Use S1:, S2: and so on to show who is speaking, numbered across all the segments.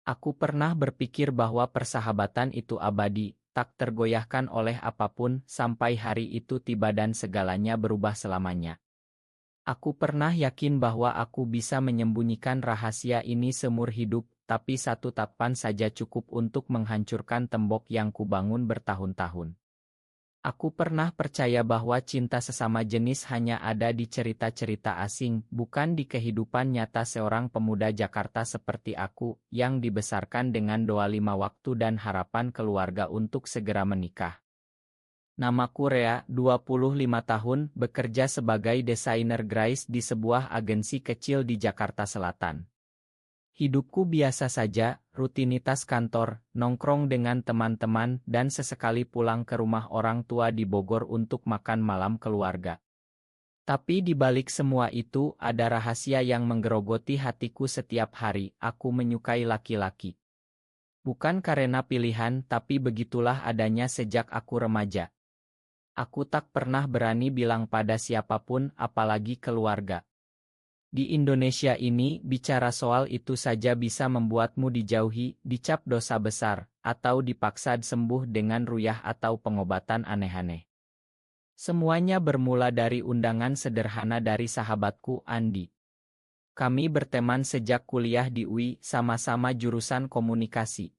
S1: Aku pernah berpikir bahwa persahabatan itu abadi, tak tergoyahkan oleh apapun sampai hari itu tiba dan segalanya berubah selamanya. Aku pernah yakin bahwa aku bisa menyembunyikan rahasia ini seumur hidup, tapi satu tapan saja cukup untuk menghancurkan tembok yang kubangun bertahun-tahun. Aku pernah percaya bahwa cinta sesama jenis hanya ada di cerita-cerita asing, bukan di kehidupan nyata seorang pemuda Jakarta seperti aku, yang dibesarkan dengan doa 5 waktu dan harapan keluarga untuk segera menikah. Namaku Rea, 25 tahun, bekerja sebagai desainer grafis di sebuah agensi kecil di Jakarta Selatan. Hidupku biasa saja, rutinitas kantor, nongkrong dengan teman-teman, dan sesekali pulang ke rumah orang tua di Bogor untuk makan malam keluarga. Tapi di balik semua itu, ada rahasia yang menggerogoti hatiku setiap hari. Aku menyukai laki-laki. Bukan karena pilihan, tapi begitulah adanya sejak aku remaja. Aku tak pernah berani bilang pada siapapun, apalagi keluarga. Di Indonesia ini, bicara soal itu saja bisa membuatmu dijauhi, dicap dosa besar, atau dipaksa sembuh dengan ruyah atau pengobatan aneh-aneh. Semuanya bermula dari undangan sederhana dari sahabatku, Andi. Kami berteman sejak kuliah di UI, sama-sama jurusan komunikasi.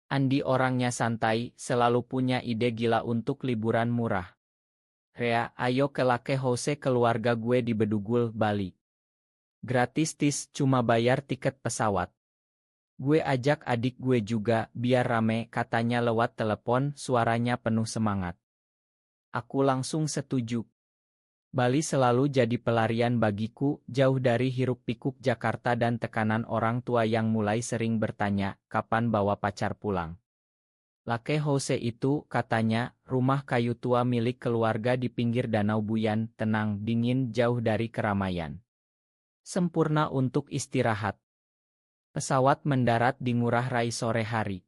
S1: Andi orangnya santai, selalu punya ide gila untuk liburan murah. Rea, ayo ke Lake House keluarga gue di Bedugul, Bali. Gratis tis, cuma bayar tiket pesawat. Gue ajak adik gue juga, biar rame, katanya lewat telepon, suaranya penuh semangat. Aku langsung setuju. Bali selalu jadi pelarian bagiku, jauh dari hiruk-pikuk Jakarta dan tekanan orang tua yang mulai sering bertanya, kapan bawa pacar pulang. Lake House itu, katanya, rumah kayu tua milik keluarga di pinggir Danau Buyan, tenang, dingin, jauh dari keramaian. Sempurna untuk istirahat. Pesawat mendarat di Ngurah Rai sore hari.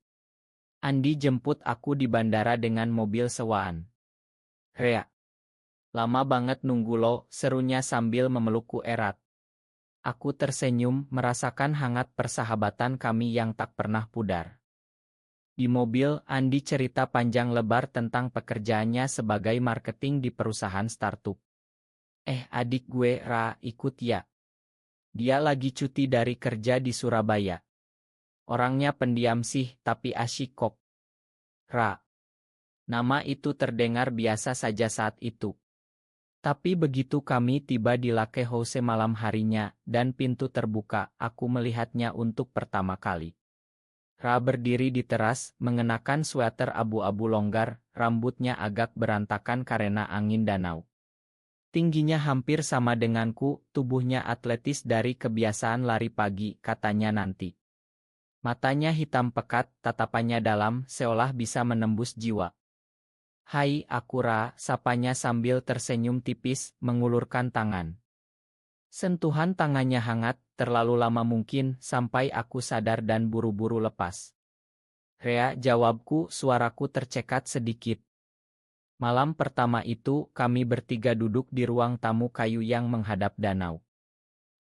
S1: Andi jemput aku di bandara dengan mobil sewaan. Rea. Lama banget nunggu lo, serunya sambil memelukku erat. Aku tersenyum, merasakan hangat persahabatan kami yang tak pernah pudar. Di mobil, Andi cerita panjang lebar tentang pekerjaannya sebagai marketing di perusahaan startup. Adik gue, Ra, ikut ya. Dia lagi cuti dari kerja di Surabaya. Orangnya pendiam sih, tapi asyik kok. Ra. Nama itu terdengar biasa saja saat itu. Tapi begitu kami tiba di Lake House malam harinya, dan pintu terbuka, aku melihatnya untuk pertama kali. Ra berdiri di teras, mengenakan sweater abu-abu longgar, rambutnya agak berantakan karena angin danau. Tingginya hampir sama denganku, tubuhnya atletis dari kebiasaan lari pagi, katanya nanti. Matanya hitam pekat, tatapannya dalam, seolah bisa menembus jiwa. Hai Akura, sapanya sambil tersenyum tipis, mengulurkan tangan. Sentuhan tangannya hangat, terlalu lama mungkin, sampai aku sadar dan buru-buru lepas. Rea, jawabku, suaraku tercekat sedikit. Malam pertama itu, kami bertiga duduk di ruang tamu kayu yang menghadap danau.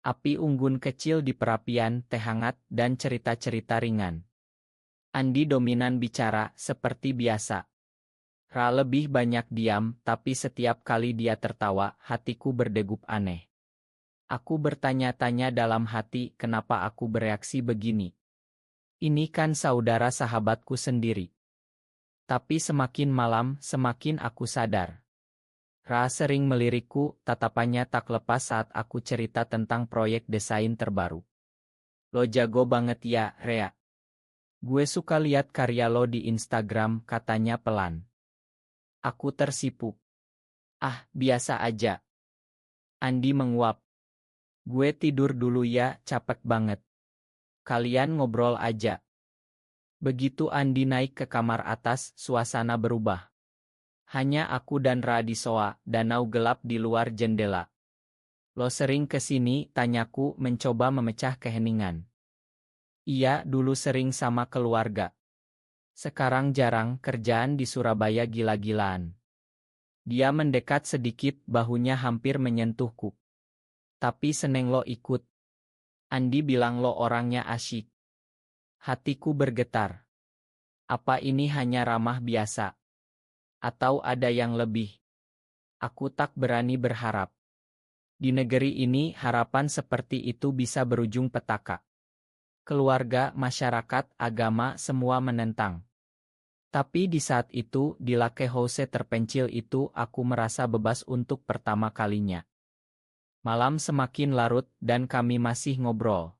S1: Api unggun kecil di perapian, teh hangat, dan cerita-cerita ringan. Andi dominan bicara, seperti biasa. Ra lebih banyak diam, tapi setiap kali dia tertawa, hatiku berdegup aneh. Aku bertanya-tanya dalam hati, kenapa aku bereaksi begini. Ini kan saudara sahabatku sendiri. Tapi semakin malam, semakin aku sadar. Ra sering melirikku, tatapannya tak lepas saat aku cerita tentang proyek desain terbaru. Lo jago banget ya, Rea. Gue suka lihat karya lo di Instagram, katanya pelan. Aku tersipu. Ah, biasa aja. Andi menguap. Gue tidur dulu ya, capek banget. Kalian ngobrol aja. Begitu Andi naik ke kamar atas, suasana berubah. Hanya aku dan Ra di soa, danau gelap di luar jendela. Lo sering ke sini, tanyaku, mencoba memecah keheningan. Iya, dulu sering sama keluarga. Sekarang jarang, kerjaan di Surabaya gila-gilaan. Dia mendekat sedikit, bahunya hampir menyentuhku. Tapi seneng lo ikut. Andi bilang lo orangnya asyik. Hatiku bergetar. Apa ini hanya ramah biasa? Atau ada yang lebih? Aku tak berani berharap. Di negeri ini harapan seperti itu bisa berujung petaka. Keluarga, masyarakat, agama, semua menentang. Tapi di saat itu, di Lake House terpencil itu aku merasa bebas untuk pertama kalinya. Malam semakin larut dan kami masih ngobrol.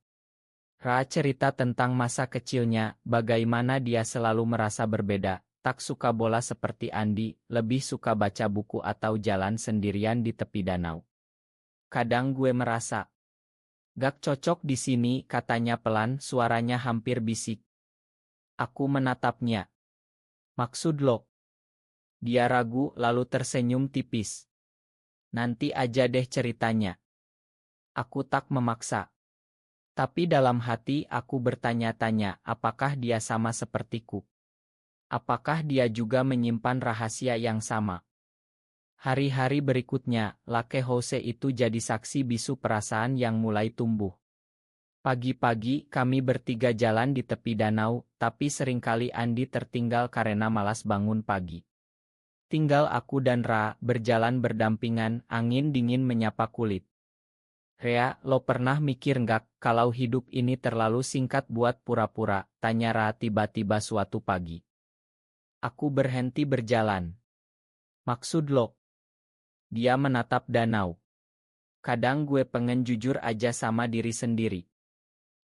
S1: Ra cerita tentang masa kecilnya, bagaimana dia selalu merasa berbeda, tak suka bola seperti Andi, lebih suka baca buku atau jalan sendirian di tepi danau. Kadang gue merasa, gak cocok di sini, katanya pelan, suaranya hampir bisik. Aku menatapnya. Maksud lo? Dia ragu lalu tersenyum tipis. Nanti aja deh ceritanya. Aku tak memaksa. Tapi dalam hati aku bertanya-tanya apakah dia sama sepertiku. Apakah dia juga menyimpan rahasia yang sama. Hari-hari berikutnya, Lake House itu jadi saksi bisu perasaan yang mulai tumbuh. Pagi-pagi kami bertiga jalan di tepi danau, tapi seringkali Andi tertinggal karena malas bangun pagi. Tinggal aku dan Ra berjalan berdampingan, angin dingin menyapa kulit. Rea, lo pernah mikir nggak kalau hidup ini terlalu singkat buat pura-pura? Tanya Ra tiba-tiba suatu pagi. Aku berhenti berjalan. Maksud lo? Dia menatap danau. Kadang gue pengen jujur aja sama diri sendiri.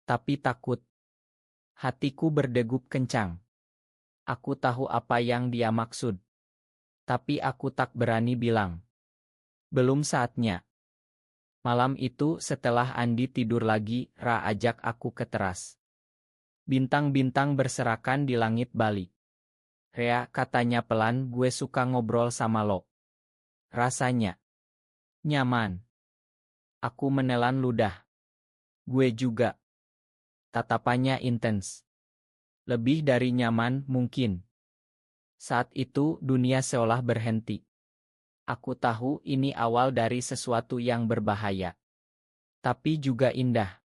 S1: Tapi takut. Hatiku berdegup kencang. Aku tahu apa yang dia maksud. Tapi aku tak berani bilang. Belum saatnya. Malam itu setelah Andi tidur lagi, Ra ajak aku ke teras. Bintang-bintang berserakan di langit Bali. Rea, katanya pelan, gue suka ngobrol sama lo. Rasanya nyaman. Aku menelan ludah. Gue juga. Tatapannya intens. Lebih dari nyaman mungkin. Saat itu dunia seolah berhenti. Aku tahu ini awal dari sesuatu yang berbahaya. Tapi juga indah.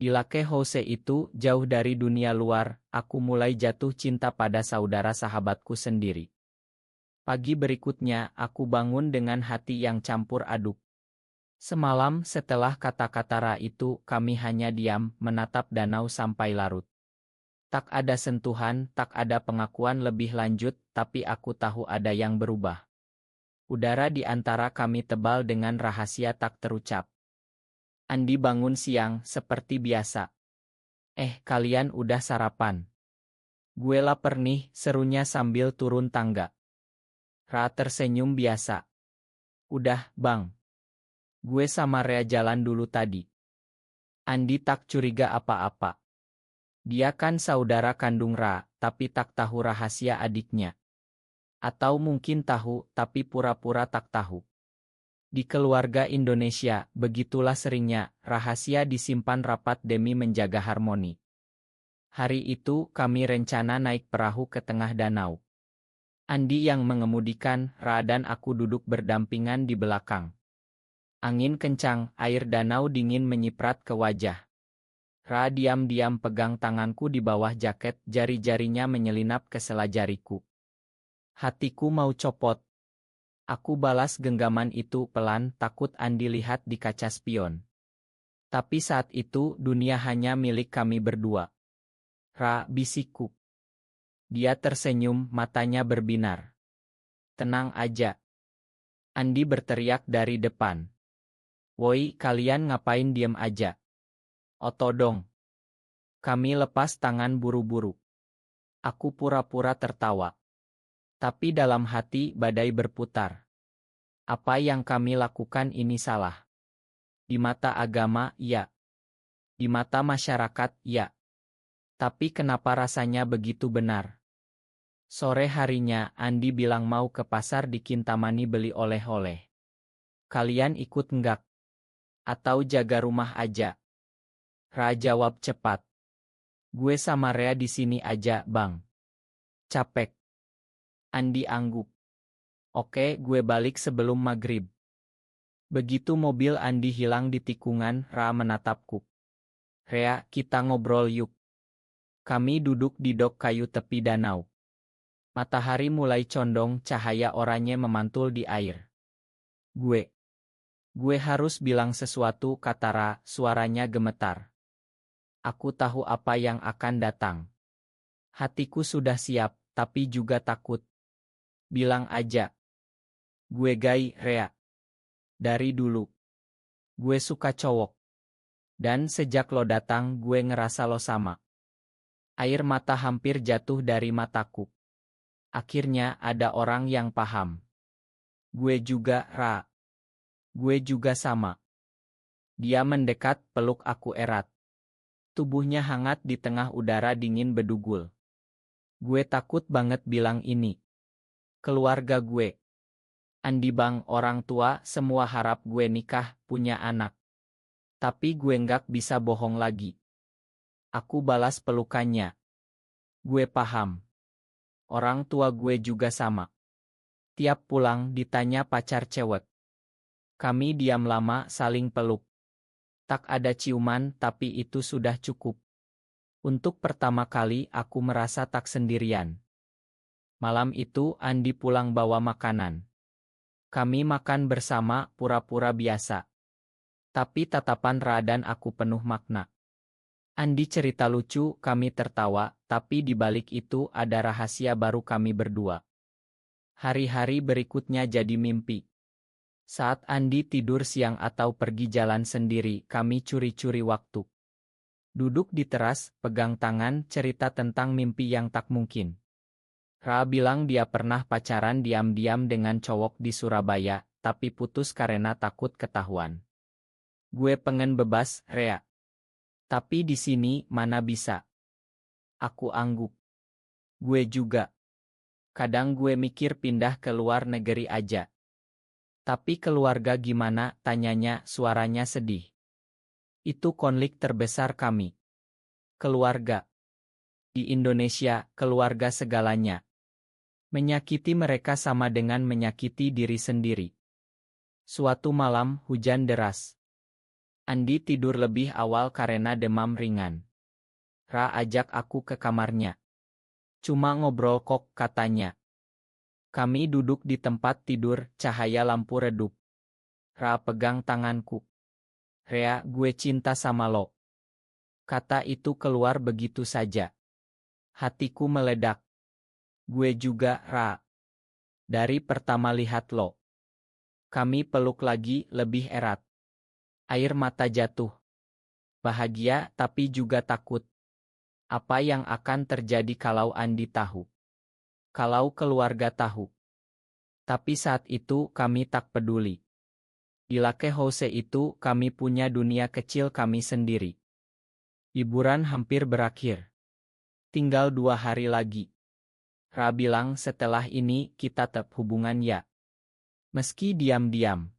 S1: Di Lake House itu, jauh dari dunia luar, aku mulai jatuh cinta pada saudara sahabatku sendiri. Pagi berikutnya, aku bangun dengan hati yang campur aduk. Semalam setelah kata-kata Ra itu, kami hanya diam, menatap danau sampai larut. Tak ada sentuhan, tak ada pengakuan lebih lanjut, tapi aku tahu ada yang berubah. Udara di antara kami tebal dengan rahasia tak terucap. Andi bangun siang, seperti biasa. Kalian udah sarapan? Gue lapar nih, serunya sambil turun tangga. Ra tersenyum biasa. Udah, Bang. Gue sama Rea jalan dulu tadi. Andi tak curiga apa-apa. Dia kan saudara kandung Ra, tapi tak tahu rahasia adiknya. Atau mungkin tahu, tapi pura-pura tak tahu. Di keluarga Indonesia, begitulah seringnya, rahasia disimpan rapat demi menjaga harmoni. Hari itu, kami rencana naik perahu ke tengah danau. Andi yang mengemudikan, Ra dan aku duduk berdampingan di belakang. Angin kencang, air danau dingin menyiprat ke wajah. Ra diam-diam pegang tanganku di bawah jaket, jari-jarinya menyelinap ke sela jariku. Hatiku mau copot. Aku balas genggaman itu pelan, takut Andi lihat di kaca spion. Tapi saat itu, dunia hanya milik kami berdua. Ra, bisikku. Dia tersenyum, matanya berbinar. Tenang aja. Andi berteriak dari depan. Woi, kalian ngapain diem aja? Otodong. Kami lepas tangan buru-buru. Aku pura-pura tertawa. Tapi dalam hati badai berputar. Apa yang kami lakukan ini salah. Di mata agama, ya. Di mata masyarakat, ya. Tapi kenapa rasanya begitu benar? Sore harinya, Andi bilang mau ke pasar di Kintamani beli oleh-oleh. Kalian ikut enggak? Atau jaga rumah aja? Ra jawab cepat. Gue sama Rea di sini aja, Bang. Capek. Andi angguk. Oke, gue balik sebelum maghrib. Begitu mobil Andi hilang di tikungan, Ra menatapku. Rea, kita ngobrol yuk. Kami duduk di dok kayu tepi danau. Matahari mulai condong, cahaya oranye memantul di air. Gue harus bilang sesuatu, kata Ra, suaranya gemetar. Aku tahu apa yang akan datang. Hatiku sudah siap, tapi juga takut. Bilang aja. Gue gay, Rea. Dari dulu. Gue suka cowok. Dan sejak lo datang gue ngerasa lo sama. Air mata hampir jatuh dari mataku. Akhirnya ada orang yang paham. Gue juga, Ra. Gue juga sama. Dia mendekat, peluk aku erat. Tubuhnya hangat di tengah udara dingin bedugul. Gue takut banget bilang ini. Keluarga gue. Andi Bang, orang tua, semua harap gue nikah, punya anak. Tapi gue nggak bisa bohong lagi. Aku balas pelukannya. Gue paham. Orang tua gue juga sama. Tiap pulang ditanya pacar cewek. Kami diam lama saling peluk. Tak ada ciuman, tapi itu sudah cukup. Untuk pertama kali aku merasa tak sendirian. Malam itu Andi pulang bawa makanan. Kami makan bersama, pura-pura biasa. Tapi tatapan Ra dan aku penuh makna. Andi cerita lucu, kami tertawa, tapi di balik itu ada rahasia baru kami berdua. Hari-hari berikutnya jadi mimpi. Saat Andi tidur siang atau pergi jalan sendiri, kami curi-curi waktu. Duduk di teras, pegang tangan, cerita tentang mimpi yang tak mungkin. Ra bilang dia pernah pacaran diam-diam dengan cowok di Surabaya, tapi putus karena takut ketahuan. Gue pengen bebas, Rea. Tapi di sini mana bisa. Aku angguk. Gue juga. Kadang gue mikir pindah ke luar negeri aja. Tapi keluarga gimana, tanyanya, suaranya sedih. Itu konflik terbesar kami. Keluarga. Di Indonesia, keluarga segalanya. Menyakiti mereka sama dengan menyakiti diri sendiri. Suatu malam, hujan deras. Andi tidur lebih awal karena demam ringan. Ra ajak aku ke kamarnya. Cuma ngobrol kok, katanya. Kami duduk di tempat tidur, cahaya lampu redup. Ra pegang tanganku. Rea, gue cinta sama lo. Kata itu keluar begitu saja. Hatiku meledak. Gue juga, Ra. Dari pertama lihat lo. Kami peluk lagi, lebih erat. Air mata jatuh. Bahagia tapi juga takut. Apa yang akan terjadi kalau Andi tahu? Kalau keluarga tahu? Tapi saat itu kami tak peduli. Di Lake House itu kami punya dunia kecil kami sendiri. Liburan hampir berakhir. Tinggal 2 hari lagi. Ra bilang setelah ini kita tetap hubungan ya. Meski diam-diam.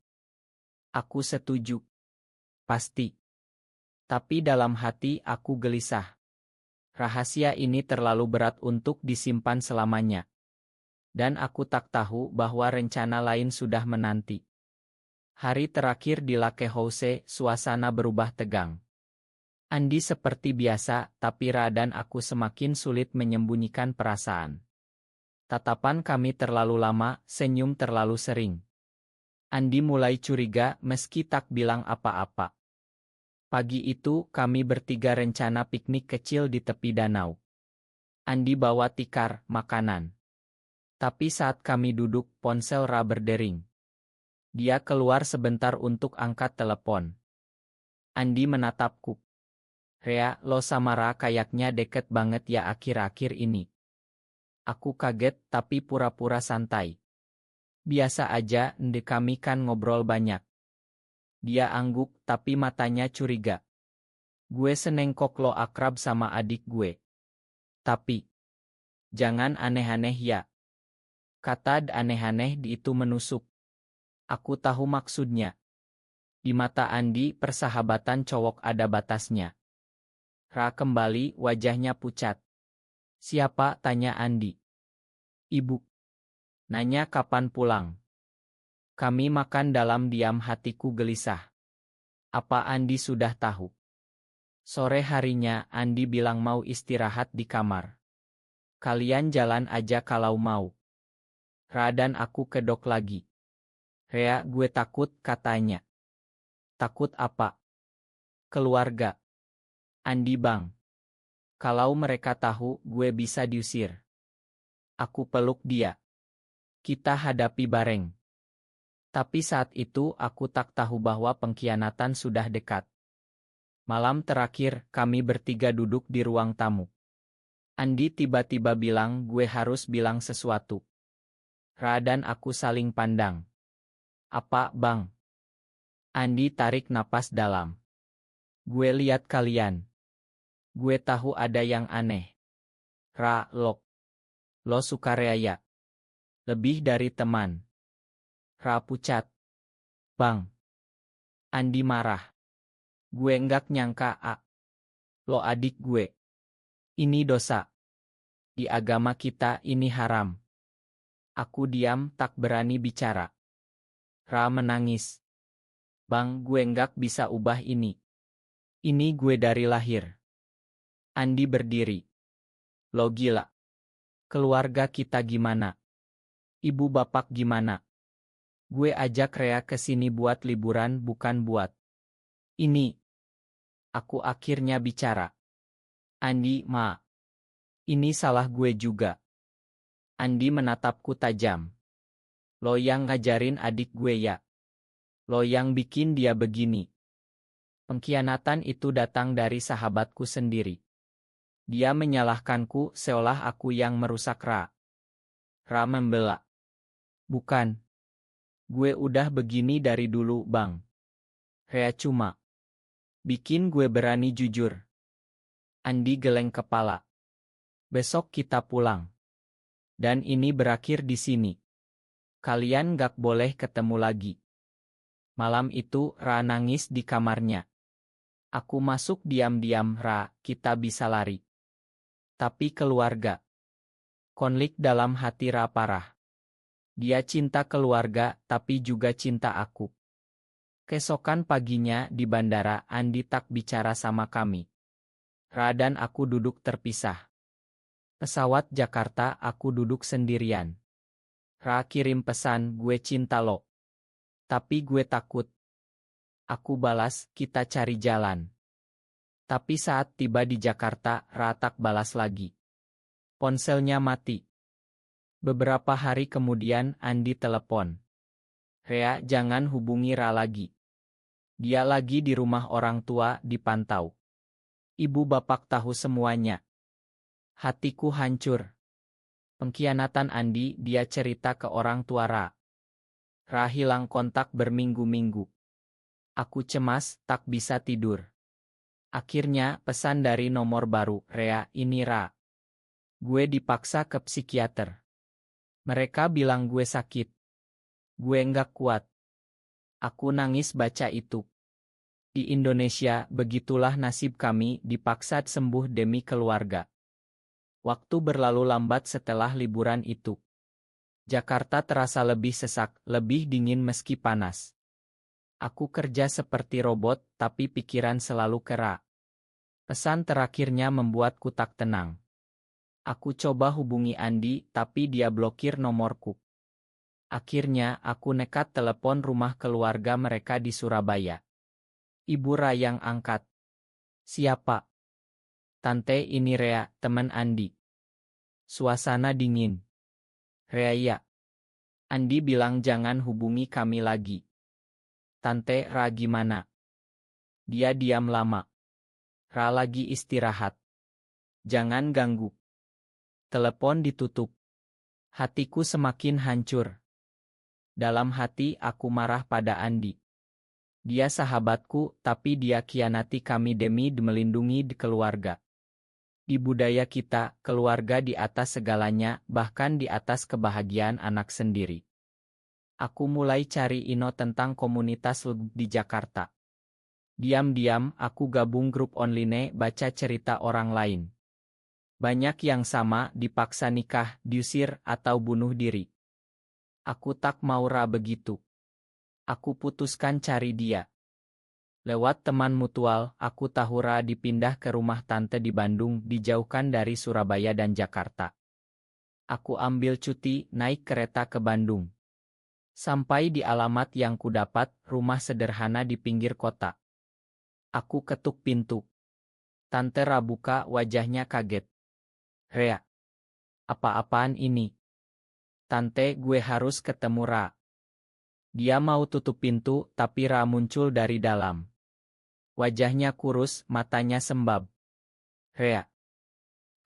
S1: Aku setuju. Pasti. Tapi dalam hati aku gelisah. Rahasia ini terlalu berat untuk disimpan selamanya. Dan aku tak tahu bahwa rencana lain sudah menanti. Hari terakhir di Lake House, suasana berubah tegang. Andi seperti biasa, tapi Ra dan aku semakin sulit menyembunyikan perasaan. Tatapan kami terlalu lama, senyum terlalu sering. Andi mulai curiga meski tak bilang apa-apa. Pagi itu kami bertiga rencana piknik kecil di tepi danau. Andi bawa tikar, makanan. Tapi saat kami duduk, ponsel Ra berdering. Dia keluar sebentar untuk angkat telepon. Andi menatapku. Rea, lo sama Ra kayaknya deket banget ya akhir-akhir ini. Aku kaget tapi pura-pura santai. Biasa aja, kami kan ngobrol banyak. Dia angguk tapi matanya curiga. Gue senengkok lo akrab sama adik gue. Tapi, jangan aneh-aneh ya. Kata aneh-aneh di itu menusuk. Aku tahu maksudnya. Di mata Andi persahabatan cowok ada batasnya. Ra kembali, wajahnya pucat. Siapa? Tanya Andi. Ibu. Nanya kapan pulang. Kami makan dalam diam, hatiku gelisah. Apa Andi sudah tahu? Sore harinya, Andi bilang mau istirahat di kamar. Kalian jalan aja kalau mau. Ra dan aku kedok lagi. Rea, gue takut, katanya. Takut apa? Keluarga. Andi bang. Kalau mereka tahu, gue bisa diusir. Aku peluk dia. Kita hadapi bareng. Tapi saat itu aku tak tahu bahwa pengkhianatan sudah dekat. Malam terakhir, kami bertiga duduk di ruang tamu. Andi tiba-tiba bilang gue harus bilang sesuatu. Ra dan aku saling pandang. Apa, bang? Andi tarik napas dalam. Gue lihat kalian. Gue tahu ada yang aneh. Ra, lo suka Rea. Lebih dari teman. Ra pucat. Bang. Andi marah. Gue enggak nyangka, lo adik gue. Ini dosa. Di agama kita ini haram. Aku diam, tak berani bicara. Ra menangis. Bang, gue enggak bisa ubah ini. Ini gue dari lahir. Andi berdiri. Lo gila. Keluarga kita gimana? Ibu bapak gimana? Gue ajak Rea ke sini buat liburan, bukan buat ini. Aku akhirnya bicara. Andi, ini salah gue juga. Andi menatapku tajam. Lo yang ngajarin adik gue ya. Lo yang bikin dia begini. Pengkhianatan itu datang dari sahabatku sendiri. Dia menyalahkanku seolah aku yang merusak Ra. Ra membela. Bukan. Gue udah begini dari dulu, bang. Rea cuma bikin gue berani jujur. Andi geleng kepala. Besok kita pulang. Dan ini berakhir di sini. Kalian gak boleh ketemu lagi. Malam itu Ra nangis di kamarnya. Aku masuk diam-diam, Ra, kita bisa lari. Tapi keluarga. Konflik dalam hati Ra parah. Dia cinta keluarga, tapi juga cinta aku. Keesokan paginya di bandara, Andi tak bicara sama kami. Ra dan aku duduk terpisah. Pesawat Jakarta, aku duduk sendirian. Ra kirim pesan, gue cinta lo. Tapi gue takut. Aku balas, kita cari jalan. Tapi saat tiba di Jakarta, Ra tak balas lagi. Ponselnya mati. Beberapa hari kemudian Andi telepon. Rea, jangan hubungi Ra lagi. Dia lagi di rumah orang tua, dipantau. Ibu bapak tahu semuanya. Hatiku hancur. Pengkhianatan Andi, dia cerita ke orang tua Ra. Ra hilang kontak berminggu-minggu. Aku cemas, tak bisa tidur. Akhirnya, pesan dari nomor baru, Rea, ini Ra. Gue dipaksa ke psikiater. Mereka bilang gue sakit. Gue enggak kuat. Aku nangis baca itu. Di Indonesia, begitulah nasib kami, dipaksa sembuh demi keluarga. Waktu berlalu lambat setelah liburan itu. Jakarta terasa lebih sesak, lebih dingin meski panas. Aku kerja seperti robot, tapi pikiran selalu kera. Pesan terakhirnya membuatku tak tenang. Aku coba hubungi Andi, tapi dia blokir nomorku. Akhirnya, aku nekat telepon rumah keluarga mereka di Surabaya. Ibu Ra yang angkat. Siapa? Tante, ini Rea, teman Andi. Suasana dingin. Rea, ya. Andi bilang jangan hubungi kami lagi. Tante, Ra gimana? Dia diam lama. Ra lagi istirahat. Jangan ganggu. Telepon ditutup. Hatiku semakin hancur. Dalam hati aku marah pada Andi. Dia sahabatku, tapi dia khianati kami demi melindungi keluarga. Di budaya kita, keluarga di atas segalanya, bahkan di atas kebahagiaan anak sendiri. Aku mulai cari info tentang komunitas LGBTQ di Jakarta. Diam-diam, aku gabung grup online, baca cerita orang lain. Banyak yang sama, dipaksa nikah, diusir, atau bunuh diri. Aku tak mau Ra begitu. Aku putuskan cari dia. Lewat teman mutual, aku tahu Ra dipindah ke rumah tante di Bandung, dijauhkan dari Surabaya dan Jakarta. Aku ambil cuti, naik kereta ke Bandung. Sampai di alamat yang kudapat, rumah sederhana di pinggir kota. Aku ketuk pintu. Tante Ra buka, wajahnya kaget. "Rea, apa-apaan ini?" "Tante, gue harus ketemu Ra." Dia mau tutup pintu, tapi Ra muncul dari dalam. Wajahnya kurus, matanya sembab. "Rea."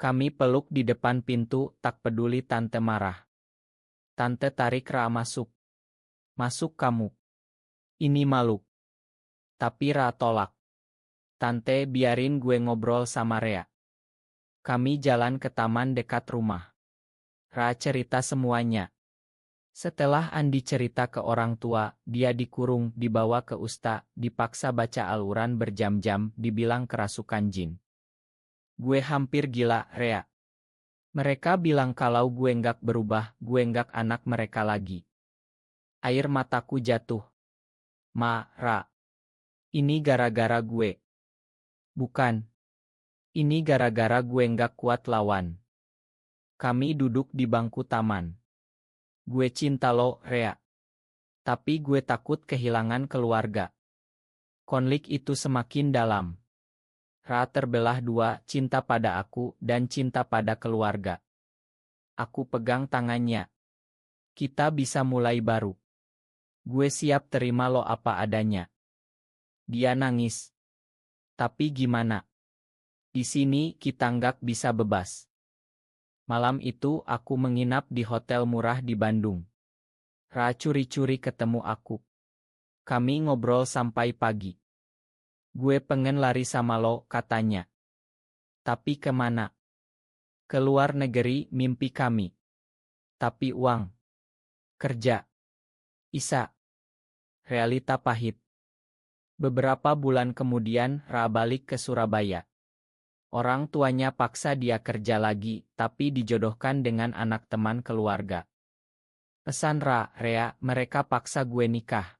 S1: Kami peluk di depan pintu, tak peduli tante marah. Tante tarik Ra masuk. "Masuk kamu. Ini malu." Tapi Ra tolak. "Tante, biarin gue ngobrol sama Rea." Kami jalan ke taman dekat rumah. Ra cerita semuanya. Setelah Andi cerita ke orang tua, dia dikurung, dibawa ke usta, dipaksa baca Al-Quran berjam-jam, dibilang kerasukan jin. Gue hampir gila, Rea. Mereka bilang kalau gue nggak berubah, gue nggak anak mereka lagi. Air mataku jatuh. "Ma, Ra. Ini gara-gara gue." "Bukan. Ini gara-gara gue nggak kuat lawan." Kami duduk di bangku taman. "Gue cinta lo, Rea. Tapi gue takut kehilangan keluarga." Konflik itu semakin dalam. Ra terbelah dua, cinta pada aku dan cinta pada keluarga. Aku pegang tangannya. "Kita bisa mulai baru. Gue siap terima lo apa adanya." Dia nangis. "Tapi gimana? Di sini kita nggak bisa bebas." Malam itu aku menginap di hotel murah di Bandung. Ra curi-curi ketemu aku. Kami ngobrol sampai pagi. "Gue pengen lari sama lo," katanya. "Tapi kemana?" "Ke luar negeri, mimpi kami." "Tapi uang." "Kerja." "Isa." Realita pahit. Beberapa bulan kemudian, Ra balik ke Surabaya. Orang tuanya paksa dia kerja lagi, tapi dijodohkan dengan anak teman keluarga. Pesan Ra, "Rea, mereka paksa gue nikah.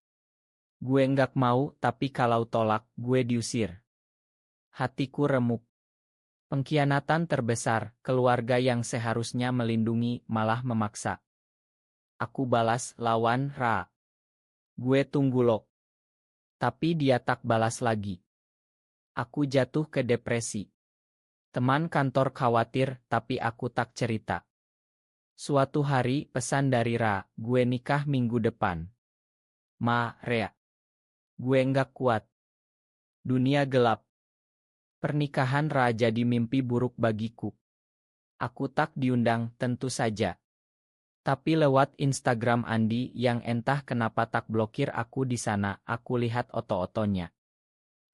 S1: Gue nggak mau, tapi kalau tolak, gue diusir." Hatiku remuk. Pengkhianatan terbesar, keluarga yang seharusnya melindungi, malah memaksa. Aku balas, "Lawan, Ra. Gue tunggu lo." Tapi dia tak balas lagi. Aku jatuh ke depresi. Teman kantor khawatir, tapi aku tak cerita. Suatu hari, pesan dari Ra, "Gue nikah minggu depan." "Ma, Rea. Gue nggak kuat." Dunia gelap. Pernikahan Ra jadi mimpi buruk bagiku. Aku tak diundang, tentu saja. Tapi lewat Instagram Andi yang entah kenapa tak blokir aku di sana, aku lihat oto-otonya.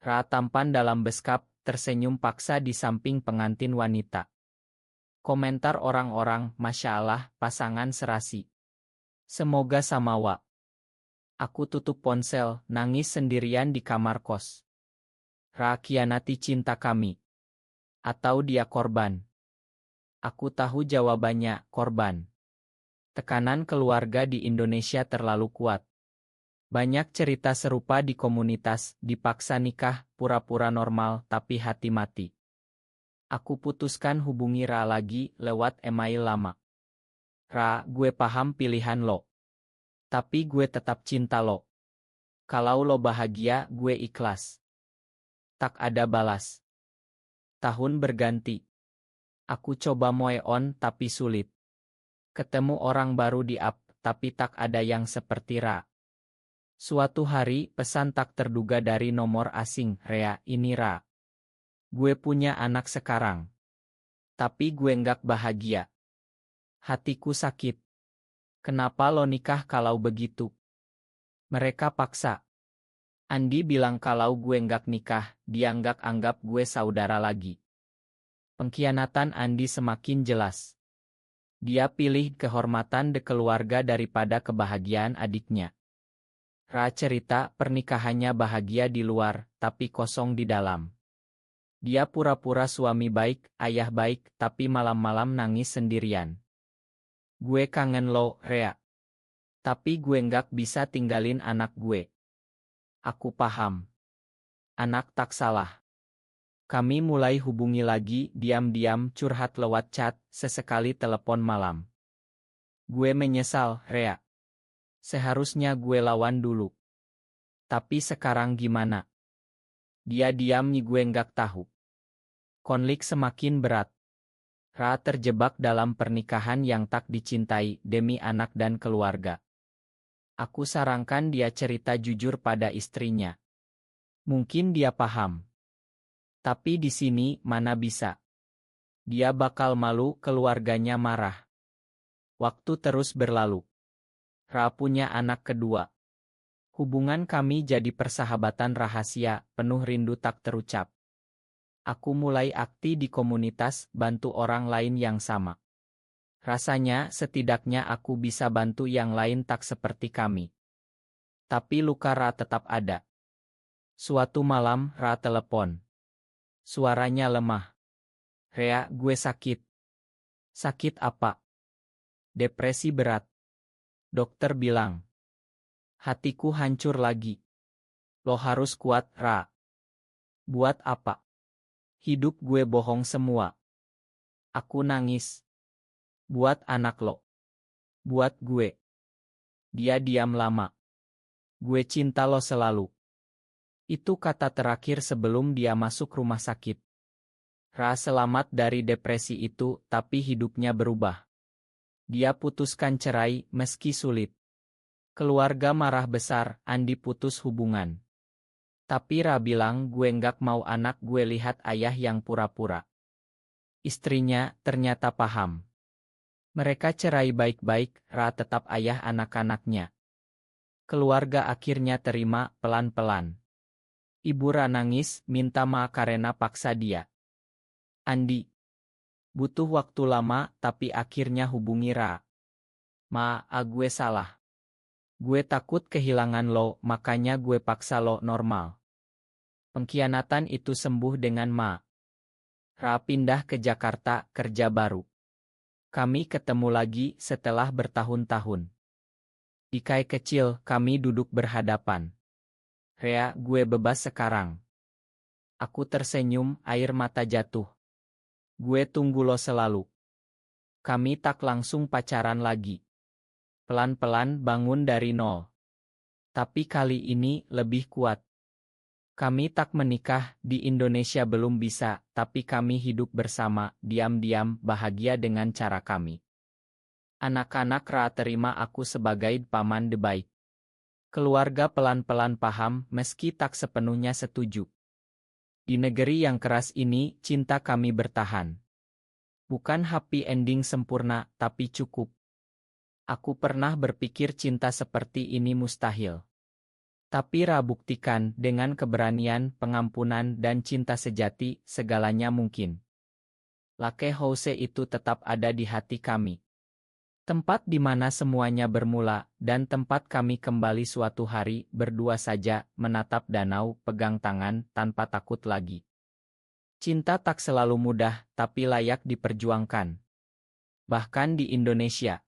S1: Ra tampan dalam beskap, tersenyum paksa di samping pengantin wanita. Komentar orang-orang, "Masya Allah, pasangan serasi. Semoga samawa." Aku tutup ponsel, nangis sendirian di kamar kos. Ra khianati cinta kami. Atau dia korban? Aku tahu jawabannya, korban. Tekanan keluarga di Indonesia terlalu kuat. Banyak cerita serupa di komunitas, dipaksa nikah, pura-pura normal, tapi hati mati. Aku putuskan hubungi Ra lagi lewat email lama. "Ra, gue paham pilihan lo. Tapi gue tetap cinta lo. Kalau lo bahagia, gue ikhlas." Tak ada balas. Tahun berganti. Aku coba move on, tapi sulit. Ketemu orang baru di app, tapi tak ada yang seperti Ra. Suatu hari, pesan tak terduga dari nomor asing, "Rea, ini Ra. Gue punya anak sekarang. Tapi gue nggak bahagia." Hatiku sakit. "Kenapa lo nikah kalau begitu?" "Mereka paksa." Andi bilang kalau gue nggak nikah, dia nggak anggap gue saudara lagi. Pengkhianatan Andi semakin jelas. Dia pilih kehormatan keluarga daripada kebahagiaan adiknya. Ra cerita pernikahannya bahagia di luar, tapi kosong di dalam. Dia pura-pura suami baik, ayah baik, tapi malam-malam nangis sendirian. "Gue kangen lo, Rea. Tapi gue nggak bisa tinggalin anak gue." Aku paham. Anak tak salah. Kami mulai hubungi lagi, diam-diam curhat lewat chat, sesekali telepon malam. Gue menyesal, Rea. Seharusnya gue lawan dulu. Tapi sekarang gimana? Dia diam nih, gue nggak tahu. Konflik semakin berat. Ra terjebak dalam pernikahan yang tak dicintai demi anak dan keluarga. Aku sarankan dia cerita jujur pada istrinya. Mungkin dia paham. Tapi di sini mana bisa. Dia bakal malu, keluarganya marah. Waktu terus berlalu. Ra punya anak kedua. Hubungan kami jadi persahabatan rahasia, penuh rindu tak terucap. Aku mulai aktif di komunitas, bantu orang lain yang sama. Rasanya setidaknya aku bisa bantu yang lain tak seperti kami. Tapi luka Ra tetap ada. Suatu malam Ra telepon. Suaranya lemah. Rea, gue sakit. Sakit apa? Depresi berat. Dokter bilang. Hatiku hancur lagi. Lo harus kuat, Ra. Buat apa? Hidup gue bohong semua. Aku nangis. Buat anak lo. Buat gue. Dia diam lama. Gue cinta lo selalu. Itu kata terakhir sebelum dia masuk rumah sakit. Ra selamat dari depresi itu, tapi hidupnya berubah. Dia putuskan cerai, meski sulit. Keluarga marah besar, Andi putus hubungan. Tapi Ra bilang, gue nggak mau anak gue lihat ayah yang pura-pura. Istrinya ternyata paham. Mereka cerai baik-baik, Ra tetap ayah anak-anaknya. Keluarga akhirnya terima, pelan-pelan. Ibu Ra nangis, minta maaf karena paksa dia. Andi. Butuh waktu lama, tapi akhirnya hubungi Ra. Gue salah. Gue takut kehilangan lo, makanya gue paksa lo normal. Pengkhianatan itu sembuh dengan Ra pindah ke Jakarta, kerja baru. Kami ketemu lagi setelah bertahun-tahun. Di kai kecil, kami duduk berhadapan. Rea, gue bebas sekarang. Aku tersenyum, air mata jatuh. Gue tunggu lo selalu. Kami tak langsung pacaran lagi. Pelan-pelan bangun dari nol. Tapi kali ini lebih kuat. Kami tak menikah, di Indonesia belum bisa, tapi kami hidup bersama, diam-diam, bahagia dengan cara kami. Anak-anak Ra terima aku sebagai paman terbaik. Keluarga pelan-pelan paham, meski tak sepenuhnya setuju. Di negeri yang keras ini, cinta kami bertahan. Bukan happy ending sempurna, tapi cukup. Aku pernah berpikir cinta seperti ini mustahil. Tapi Ra buktikan, dengan keberanian, pengampunan, dan cinta sejati, segalanya mungkin. Lake House itu tetap ada di hati kami. Tempat di mana semuanya bermula, dan tempat kami kembali suatu hari, berdua saja, menatap danau, pegang tangan, tanpa takut lagi. Cinta tak selalu mudah, tapi layak diperjuangkan. Bahkan di Indonesia.